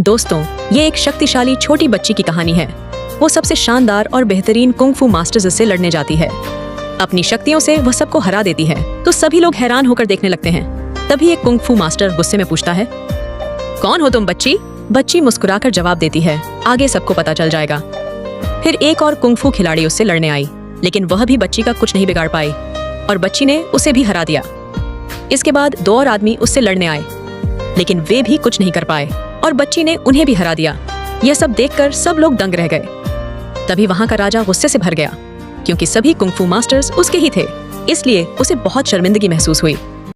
दोस्तों, ये एक शक्तिशाली छोटी बच्ची की कहानी है। वो सबसे शानदार और बेहतरीन कुंग-फू मास्टर्स से लड़ने जाती है। अपनी शक्तियों से वह सबको हरा देती है, तो सभी लोग हैरान होकर देखने लगते हैं। तभी एक कुंग-फू मास्टर गुस्से में पूछता है, कौन हो तुम बच्ची? बच्ची मुस्कुराकर जवाब देती है, आगे सबको पता चल जाएगा। फिर एक और कुंग-फू खिलाड़ी उससे लड़ने आई, लेकिन वह भी बच्ची का कुछ नहीं बिगाड़ पाई और बच्ची ने उसे भी हरा दिया। इसके बाद 2 और आदमी उससे लड़ने आए, लेकिन वे भी कुछ नहीं कर पाए और बच्ची ने उन्हें भी हरा दिया। यह सब देखकर सब लोग दंग रह गए। तभी वहां का राजा गुस्से से भर गया, क्योंकि सभी कुंग-फू मास्टर्स उसके ही थे, इसलिए उसे बहुत शर्मिंदगी महसूस हुई।